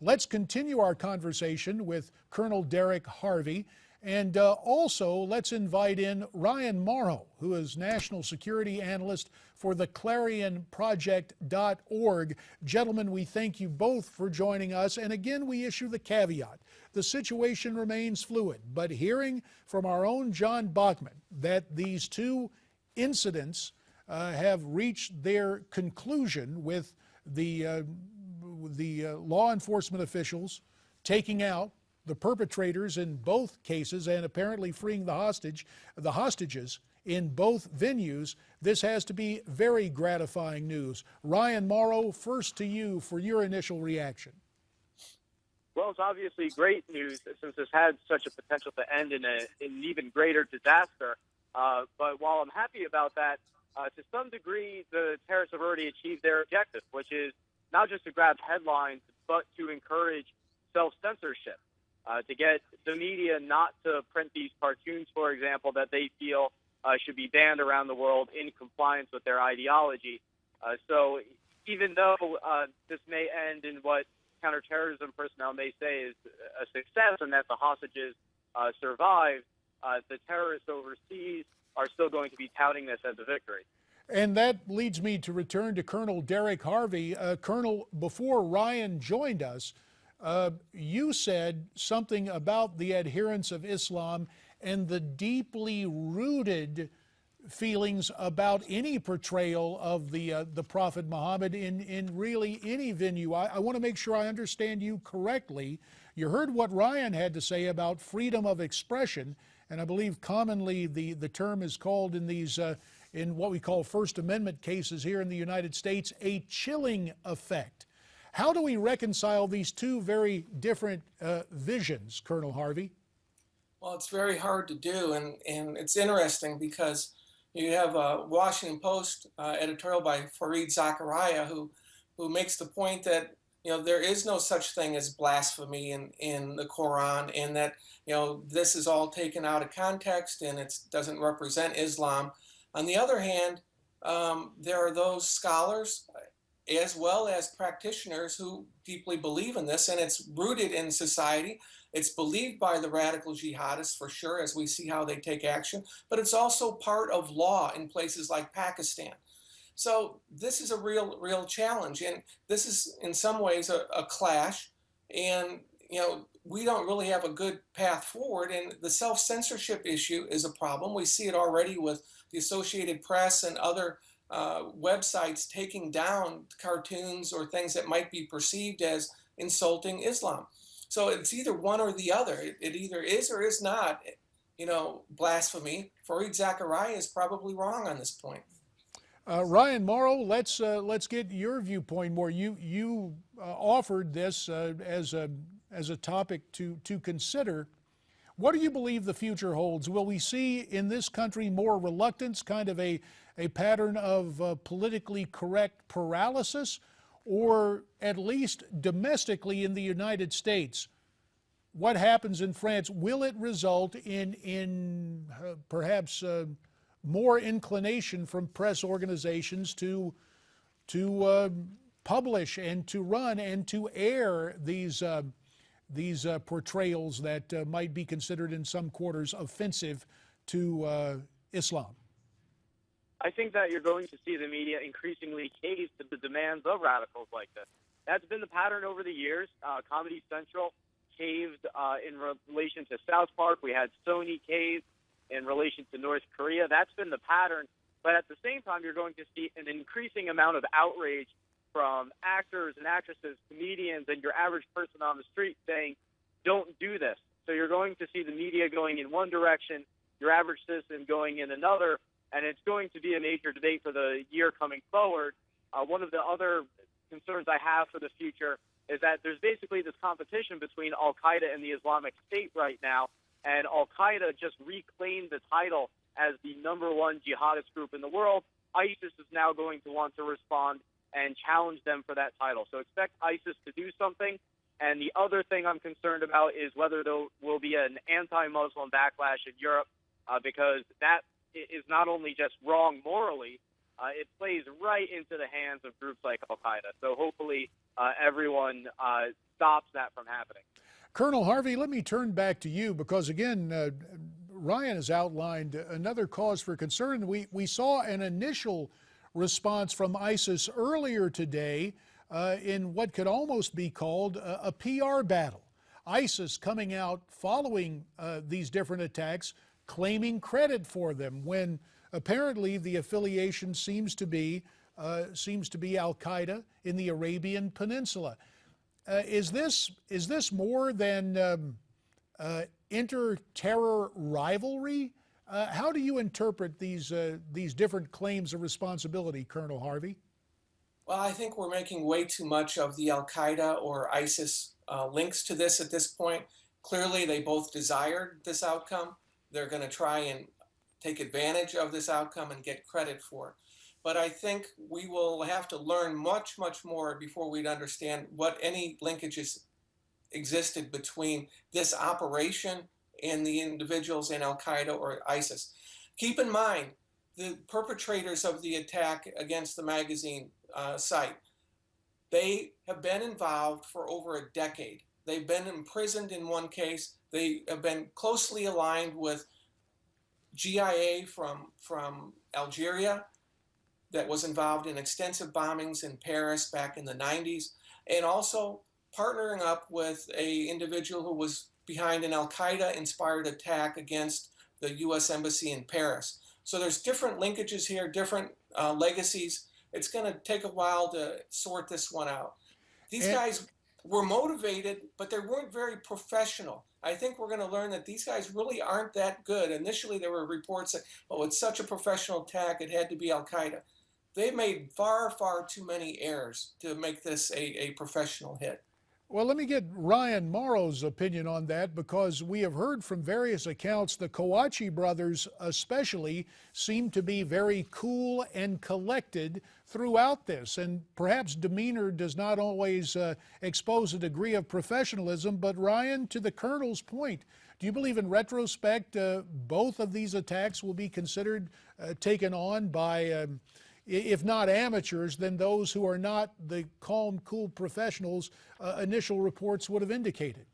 Let's continue our conversation with Colonel Derek Harvey. And also, let's invite in Ryan Mauro, who is National Security Analyst for the Clarion Project.org. Gentlemen, we thank you both for joining us. And again, we issue the caveat. The situation remains fluid, but hearing from our own John Bachman that these two incidents have reached their conclusion with the law enforcement officials taking out the perpetrators in both cases and apparently freeing the hostages in both venues. This has to be very gratifying news. Ryan Mauro, first to you for your initial reaction. Well, it's obviously great news since this had such a potential to end in an even greater disaster. But while I'm happy about that, to some degree, the terrorists have already achieved their objective, which is not just to grab headlines, but to encourage self-censorship, to get the media not to print these cartoons, for example, that they feel should be banned around the world in compliance with their ideology. So even though this may end in what counterterrorism personnel may say is a success and that the hostages survived, the terrorists overseas are still going to be touting this as a victory. And that leads me to return to Colonel Derek Harvey. Colonel, before Ryan joined us, you said something about the adherents of Islam and the deeply rooted feelings about any portrayal of the Prophet Muhammad in really any venue. I want to make sure I understand you correctly. You heard what Ryan had to say about freedom of expression, and I believe commonly the term is called in these in what we call First Amendment cases here in the United States, a chilling effect. How do we reconcile these two very different visions, Colonel Harvey? Well, it's very hard to do, and it's interesting because you have a Washington Post editorial by Fareed Zakaria who makes the point that there is no such thing as blasphemy in the Quran, and that this is all taken out of context and it doesn't represent Islam. On the other hand, there are those scholars as well as practitioners who deeply believe in this, and it's rooted in society. It's believed by the radical jihadists for sure, as we see how they take action, but it's also part of law in places like Pakistan. So this is a real challenge, and this is in some ways a clash, and we don't really have a good path forward, and the self-censorship issue is a problem. We see it already with the Associated Press and other websites taking down cartoons or things that might be perceived as insulting Islam. So it's either one or the other. It either is or is not, blasphemy. Fareed Zakaria is probably wrong on this point. Ryan Mauro, let's get your viewpoint more. You offered this as a topic to consider. What do you believe the future holds? Will we see in this country more reluctance, kind of a pattern of politically correct paralysis, or at least domestically in the United States? What happens in France? Will it result in perhaps more inclination from press organizations to publish and to run and to air these portrayals that might be considered in some quarters offensive to Islam? I think that you're going to see the media increasingly cave to the demands of radicals like this. That's been the pattern over the years. Comedy Central caved in relation to South Park. We had Sony cave in relation to North Korea. That's been the pattern. But at the same time, you're going to see an increasing amount of outrage from actors and actresses, comedians, and your average person on the street saying, don't do this. So you're going to see the media going in one direction, your average citizen going in another, and it's going to be a major debate for the year coming forward. One of the other concerns I have for the future is that there's basically this competition between Al-Qaeda and the Islamic State right now, and Al-Qaeda just reclaimed the title as the #1 jihadist group in the world. ISIS is now going to want to respond and challenge them for that title. So expect ISIS to do something. And the other thing I'm concerned about is whether there will be an anti-Muslim backlash in Europe, because that is not only just wrong morally, it plays right into the hands of groups like Al-Qaeda. So hopefully everyone stops that from happening. Colonel Harvey, let me turn back to you because, again, Ryan has outlined another cause for concern. We saw an initial response from ISIS earlier today in what could almost be called a PR battle. ISIS coming out following these different attacks, claiming credit for them when apparently the affiliation seems to be Al-Qaeda in the Arabian Peninsula. Is this more than inter-terror rivalry? How do you interpret these different claims of responsibility, Colonel Harvey? Well, I think we're making way too much of the Al-Qaeda or ISIS links to this at this point. Clearly, they both desired this outcome. They're going to try and take advantage of this outcome and get credit for it. But I think we will have to learn much, much more before we'd understand what any linkages existed between this operation and the individuals in Al-Qaeda or ISIS. Keep in mind, the perpetrators of the attack against the magazine site, they have been involved for over a decade. They've been imprisoned in one case. They have been closely aligned with GIA from Algeria that was involved in extensive bombings in Paris back in the 90s, and also partnering up with an individual who was behind an Al-Qaeda inspired attack against the U.S. Embassy in Paris. So there's different linkages here, different legacies. It's going to take a while to sort this one out. These guys were motivated, but they weren't very professional. I think we're going to learn that these guys really aren't that good. Initially, there were reports that, oh, it's such a professional attack, it had to be Al-Qaeda. They made far, far too many errors to make this a professional hit. Well, let me get Ryan Mauro's opinion on that, because we have heard from various accounts the Kouachi brothers especially seem to be very cool and collected throughout this, and perhaps demeanor does not always expose a degree of professionalism. But Ryan, to the Colonel's point, do you believe in retrospect both of these attacks will be considered taken on by if not amateurs, then those who are not the calm, cool professionals initial reports would have indicated?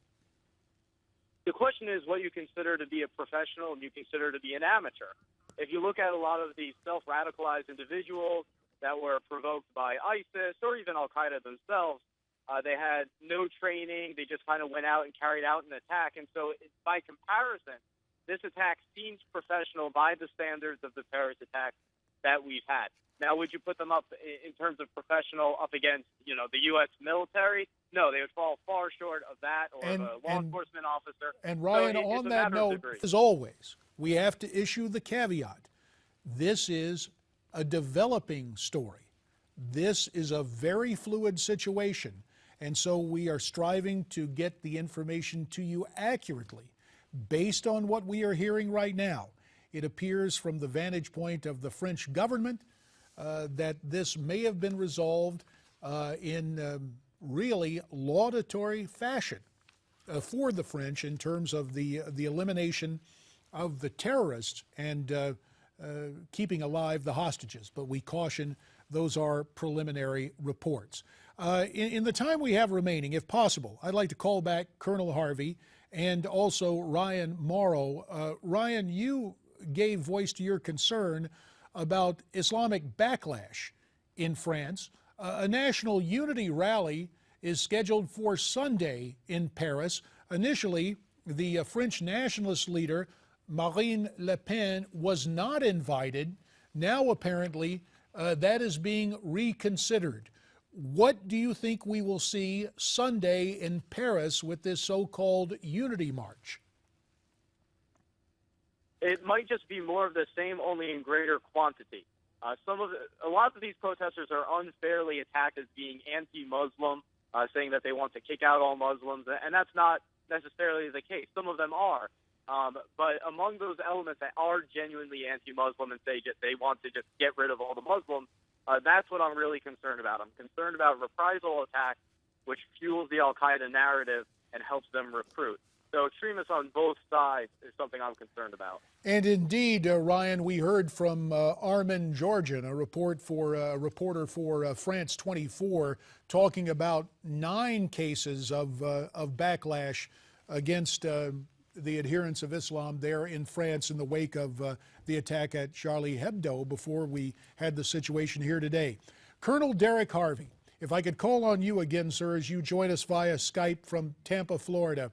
The question is what you consider to be a professional and you consider to be an amateur. If you look at a lot of these self-radicalized individuals that were provoked by ISIS or even Al-Qaeda themselves, they had no training. They just kind of went out and carried out an attack. And so by comparison, this attack seems professional by the standards of the terrorist attacks that we've had. Now, would you put them up in terms of professional up against, the U.S. military? No, they would fall far short of that, or of a law enforcement officer. And Ryan, so on that note, as always, we have to issue the caveat. This is a developing story. This is a very fluid situation, and so we are striving to get the information to you accurately. Based on what we are hearing right now, it appears from the vantage point of the French government that this may have been resolved in really laudatory fashion for the French in terms of the elimination of the terrorists and keeping alive the hostages. But we caution those are preliminary reports. In the time we have remaining, if possible, I'd like to call back Colonel Harvey and also Ryan Mauro. Ryan, you gave voice to your concern about Islamic backlash in France. A national unity rally is scheduled for Sunday in Paris. Initially, the French nationalist leader, Marine Le Pen, was not invited. Now, apparently, that is being reconsidered. What do you think we will see Sunday in Paris with this so-called unity march? It might just be more of the same, only in greater quantity. A lot of these protesters are unfairly attacked as being anti-Muslim, saying that they want to kick out all Muslims, and that's not necessarily the case. Some of them are. But among those elements that are genuinely anti-Muslim and say they want to just get rid of all the Muslims, that's what I'm really concerned about. I'm concerned about reprisal attacks, which fuels the Al-Qaeda narrative and helps them recruit. So extremists on both sides is something I'm concerned about. And indeed, Ryan, we heard from Armin Georgian, a reporter for France 24, talking about 9 cases of backlash against the adherents of Islam there in France in the wake of the attack at Charlie Hebdo before we had the situation here today. Colonel Derek Harvey, if I could call on you again, sir, as you join us via Skype from Tampa, Florida.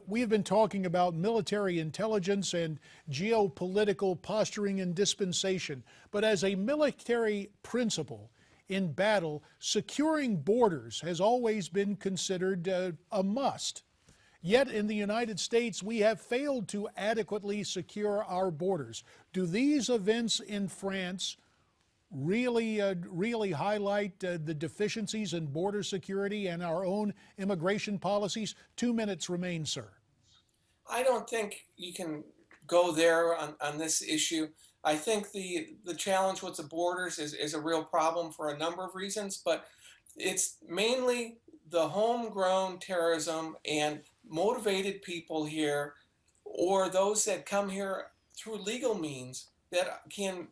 We have been talking about military intelligence and geopolitical posturing and dispensation, but as a military principle in battle, securing borders has always been considered a must. Yet in the United States, we have failed to adequately secure our borders. Do these events in France really highlight the deficiencies in border security and our own immigration policies? 2 minutes remain, sir. I don't think you can go there on this issue. I think the challenge with the borders is a real problem for a number of reasons, but it's mainly the homegrown terrorism and motivated people here, or those that come here through legal means that can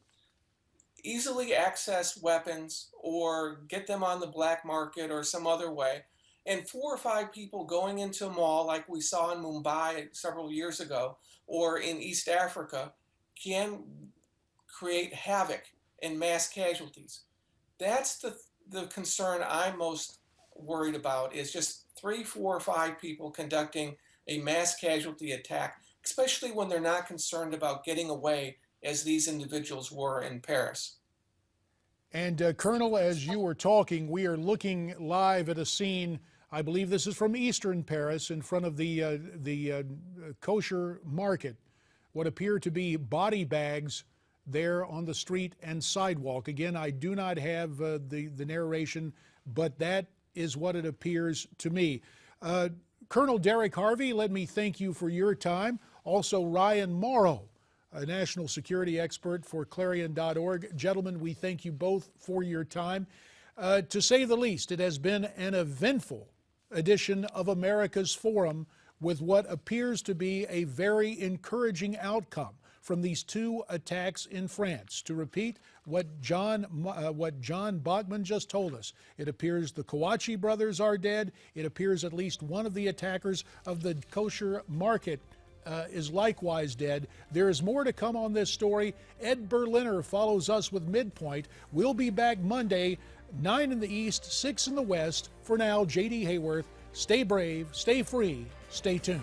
easily access weapons or get them on the black market or some other way. And 4 or 5 people going into a mall like we saw in Mumbai several years ago or in East Africa can create havoc and mass casualties. That's the concern I'm most worried about, is just 3, 4, or 5 people conducting a mass casualty attack, especially when they're not concerned about getting away as these individuals were in Paris. And Colonel, as you were talking, we are looking live at a scene, I believe this is from eastern Paris, in front of the kosher market, what appear to be body bags there on the street and sidewalk. Again, I do not have the narration, but that is what it appears to me. Colonel Derek Harvey, let me thank you for your time. Also, Ryan Mauro, a national security expert for Clarion.org. Gentlemen, we thank you both for your time. To say the least, it has been an eventful edition of America's Forum with what appears to be a very encouraging outcome from these 2 attacks in France. To repeat what John Bachman just told us, it appears the Kouachi brothers are dead. It appears at least one of the attackers of the kosher market is likewise dead. There is more to come on this story. Ed Berliner follows us with Midpoint. We'll be back Monday, 9 in the East, 6 in the West. For now, J.D. Hayworth, stay brave, stay free, stay tuned.